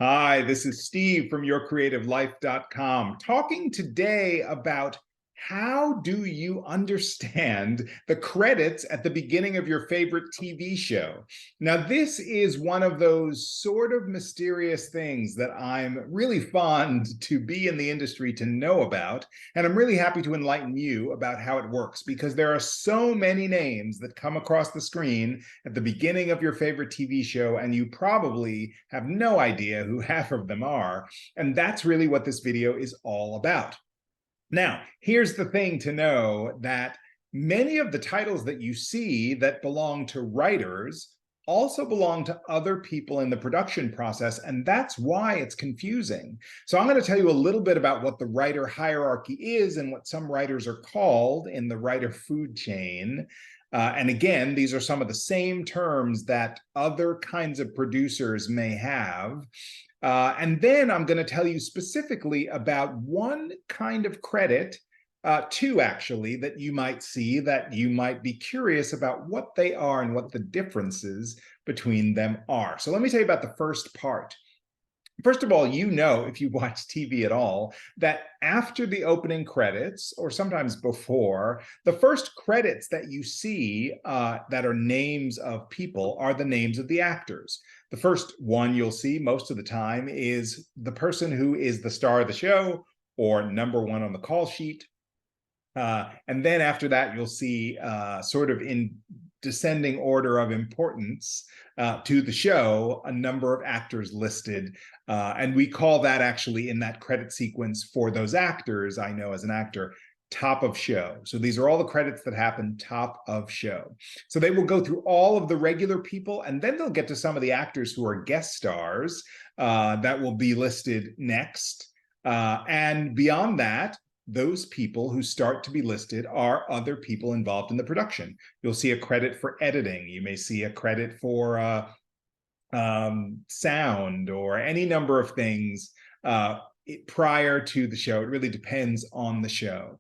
Hi, this is Steve from YourCreativeLife.com talking today about how do you understand the credits at the beginning of your favorite TV show? Now, this is one of those sort of mysterious things that I'm really fond to be in the industry to know about, and I'm really happy to enlighten you about how it works because there are so many names that come across the screen at the beginning of your favorite TV show, and you probably have no idea who half of them are. And that's really what this video is all about. Now, here's the thing to know that many of the titles that you see that belong to writers also belong to other people in the production process, and that's why it's confusing. So I'm going to tell you a little bit about what the writer hierarchy is and what some writers are called in the writer food chain. And again, these are some of the same terms that other kinds of producers may have. And then I'm going to tell you specifically about one kind of credit, two actually, that you might see that you might be curious about what they are and what the differences between them are. So let me tell you about the first part. First of all, you know, if you watch TV at all, that after the opening credits, or sometimes before, the first credits that you see that are names of people are the names of the actors. The first one you'll see most of the time is the person who is the star of the show or number one on the call sheet. And then after that, you'll see sort of in descending order of importance to the show, a number of actors listed. And we call that actually in that credit sequence for those actors, I know as an actor, top of show. So these are all the credits that happen top of show. So they will go through all of the regular people, and then they'll get to some of the actors who are guest stars that will be listed next. And beyond that, those people who start to be listed are other people involved in the production. You'll see a credit for editing. You may see a credit for sound or any number of things prior to the show. It really depends on the show.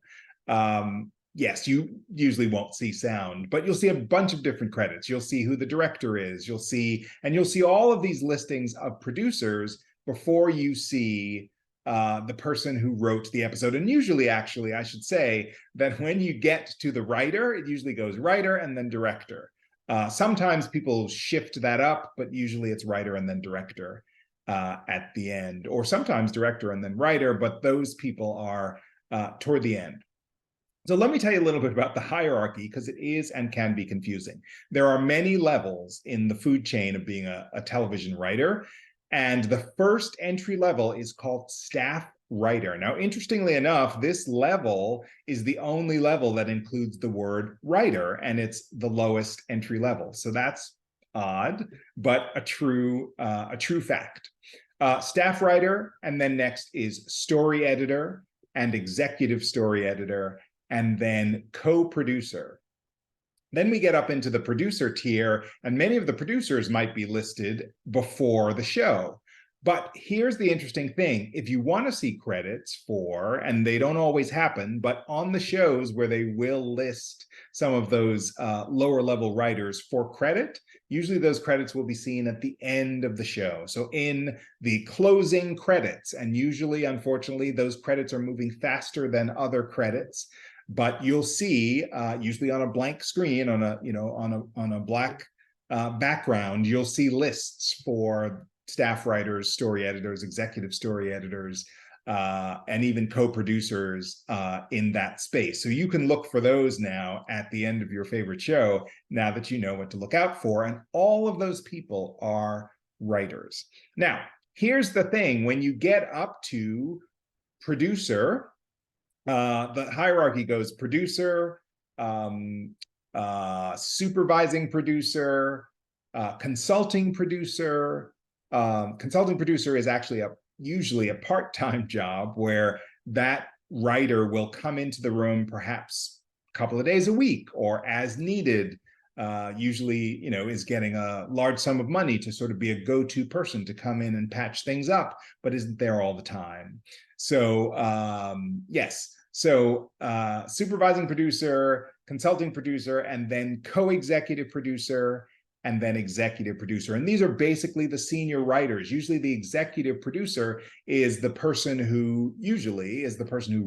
Yes, you usually won't see sound, but you'll see a bunch of different credits. You'll see who the director is. You'll see all of these listings of producers before you see the person who wrote the episode. And usually, actually, I should say that when you get to the writer, it usually goes writer and then director. Sometimes people shift that up, but usually it's writer and then director at the end, or sometimes director and then writer, but those people are toward the end. So let me tell you a little bit about the hierarchy, because it is and can be confusing. There are many levels in the food chain of being a television writer. And the first entry level is called staff writer. Now, interestingly enough, this level is the only level that includes the word writer, and it's the lowest entry level. So that's odd, but a true fact. Staff writer, and then next is story editor and executive story editor, and then co-producer. Then we get up into the producer tier, and many of the producers might be listed before the show. But here's the interesting thing. If you want to see credits for, and they don't always happen, but on the shows where they will list some of those lower level writers for credit, usually those credits will be seen at the end of the show. So in the closing credits, and usually, unfortunately, those credits are moving faster than other credits. But you'll see, usually on a blank screen, on a black background, you'll see lists for staff writers, story editors, executive story editors, and even co-producers in that space. So you can look for those now at the end of your favorite show, now that you know what to look out for. And all of those people are writers. Now, here's the thing. When you get up to producer, the hierarchy goes producer, supervising producer, consulting producer. Consulting producer is actually usually a part-time job where that writer will come into the room perhaps a couple of days a week or as needed. Usually, is getting a large sum of money to sort of be a go-to person to come in and patch things up, but isn't there all the time. So yes. So supervising producer, consulting producer, and then co-executive producer, and then executive producer. And these are basically the senior writers. Usually the executive producer is the person who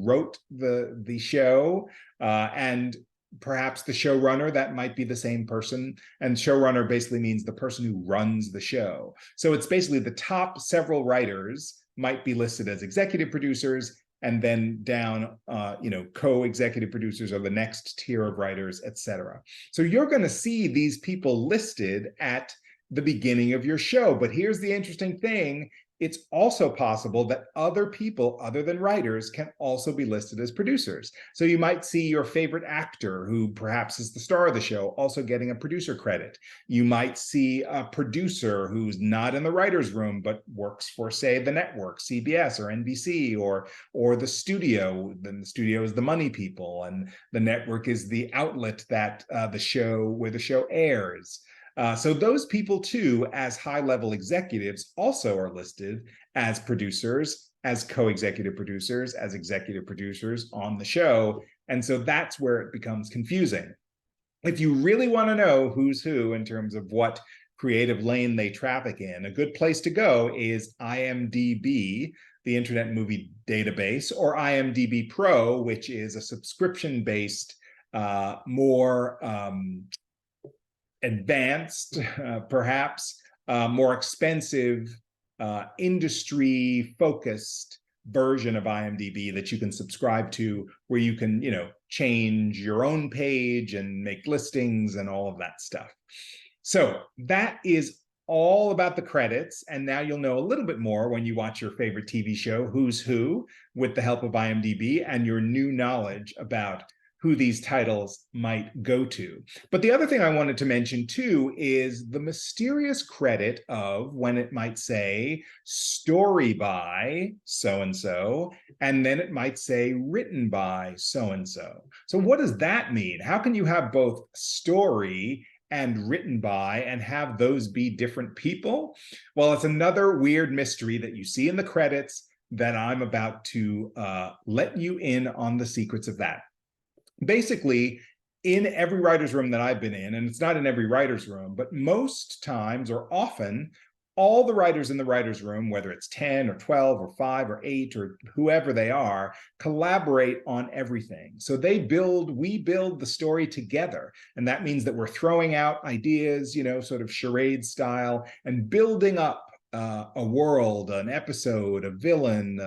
wrote the show, and perhaps the showrunner, that might be the same person. And showrunner basically means the person who runs the show. So it's basically the top several writers might be listed as executive producers, and then down, co-executive producers are the next tier of writers, etc. So you're going to see these people listed at the beginning of your show. But here's the interesting thing. It's also possible that other people other than writers can also be listed as producers. So you might see your favorite actor, who perhaps is the star of the show, also getting a producer credit. You might see a producer who's not in the writer's room, but works for, say, the network, CBS or NBC, or the studio. Then the studio is the money people, and the network is the outlet that where the show airs. So those people too, as high-level executives, also are listed as producers, as co-executive producers, as executive producers on the show. And so that's where it becomes confusing. If you really want to know who's who in terms of what creative lane they traffic in, a good place to go is IMDb, the Internet Movie Database, or IMDb Pro, which is a subscription-based, more advanced, perhaps more expensive, industry-focused version of IMDb that you can subscribe to, where you can, change your own page and make listings and all of that stuff. So that is all about the credits. And now you'll know a little bit more when you watch your favorite TV show, Who's Who, with the help of IMDb and your new knowledge about who these titles might go to. But the other thing I wanted to mention too is the mysterious credit of when it might say story by so-and-so, and then it might say written by so-and-so. So what does that mean? How can you have both story and written by and have those be different people? Well, it's another weird mystery that you see in the credits that I'm about to let you in on the secrets of that. Basically, in every writer's room that I've been in, and it's not in every writer's room, but most times or often, all the writers in the writer's room, whether it's 10 or 12 or 5 or 8 or whoever they are, collaborate on everything. So we build the story together. And that means that we're throwing out ideas, sort of charade style, and building up a world, an episode, a villain,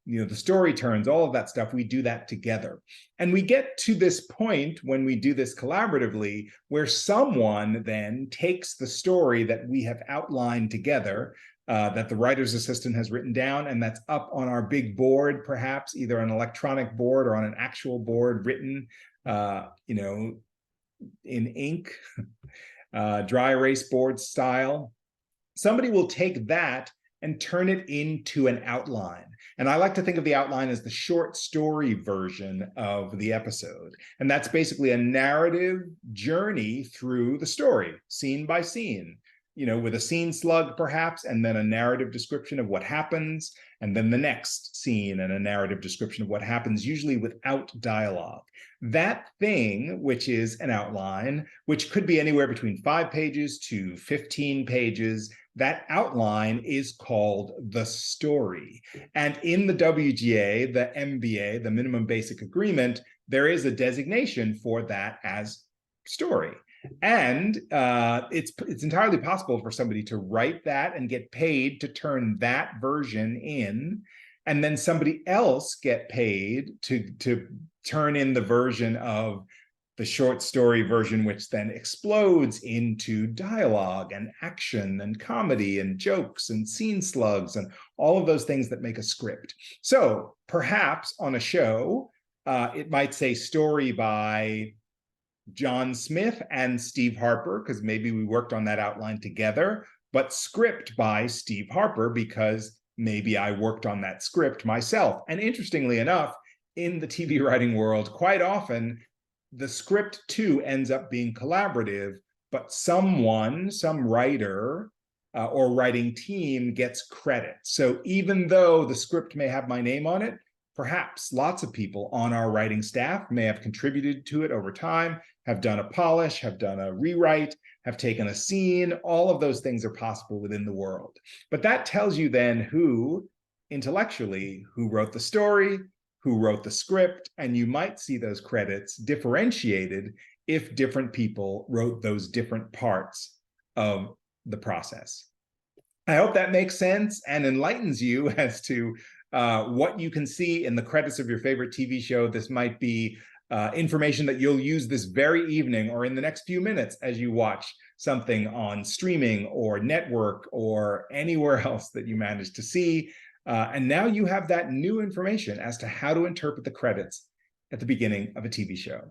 the story turns, all of that stuff, we do that together. And we get to this point when we do this collaboratively, where someone then takes the story that we have outlined together, that the writer's assistant has written down, and that's up on our big board, perhaps either an electronic board or on an actual board written, in ink, dry erase board style. Somebody will take that and turn it into an outline. And I like to think of the outline as the short story version of the episode. And that's basically a narrative journey through the story, scene by scene, with a scene slug perhaps, and then a narrative description of what happens, and then the next scene and a narrative description of what happens, usually without dialogue. That thing, which is an outline, which could be anywhere between 5 pages to 15 pages, that outline is called the story. And in the WGA, the MBA, the Minimum Basic Agreement, there is a designation for that as story. And it's entirely possible for somebody to write that and get paid to turn that version in, and then somebody else get paid to turn in the version of the short story version, which then explodes into dialogue and action and comedy and jokes and scene slugs and all of those things that make a script. So perhaps on a show, it might say story by John Smith and Steve Harper, because maybe we worked on that outline together, but script by Steve Harper, because maybe I worked on that script myself. And interestingly enough, in the TV writing world, quite often, the script too ends up being collaborative, but some writer or writing team gets credit. So even though the script may have my name on it, Perhaps lots of people on our writing staff may have contributed to it over time, have done a polish, have done a rewrite, have taken a scene. All of those things are possible within the world. But that tells you then who, intellectually, who wrote the story, who wrote the script, and you might see those credits differentiated if different people wrote those different parts of the process. I hope that makes sense and enlightens you as to what you can see in the credits of your favorite TV show. This might be information that you'll use this very evening or in the next few minutes as you watch something on streaming or network or anywhere else that you manage to see. And now you have that new information as to how to interpret the credits at the beginning of a TV show.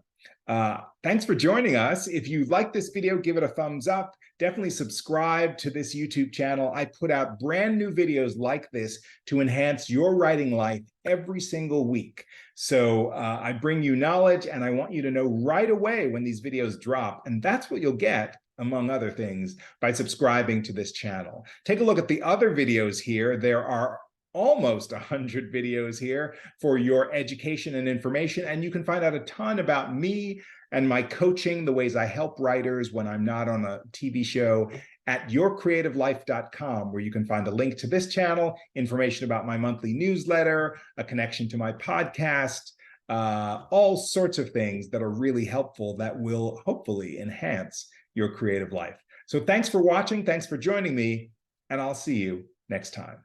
Thanks for joining us. If you like this video, give it a thumbs up. Definitely subscribe to this YouTube channel. I put out brand new videos like this to enhance your writing life every single week. So I bring you knowledge, and I want you to know right away when these videos drop. And that's what you'll get, among other things, by subscribing to this channel. Take a look at the other videos here. There are almost 100 videos here for your education and information, and you can find out a ton about me and my coaching, the ways I help writers when I'm not on a TV show, at yourcreativelife.com, where you can find a link to this channel, information about my monthly newsletter, a connection to my podcast, all sorts of things that are really helpful that will hopefully enhance your creative life. So thanks for watching, thanks for joining me, and I'll see you next time.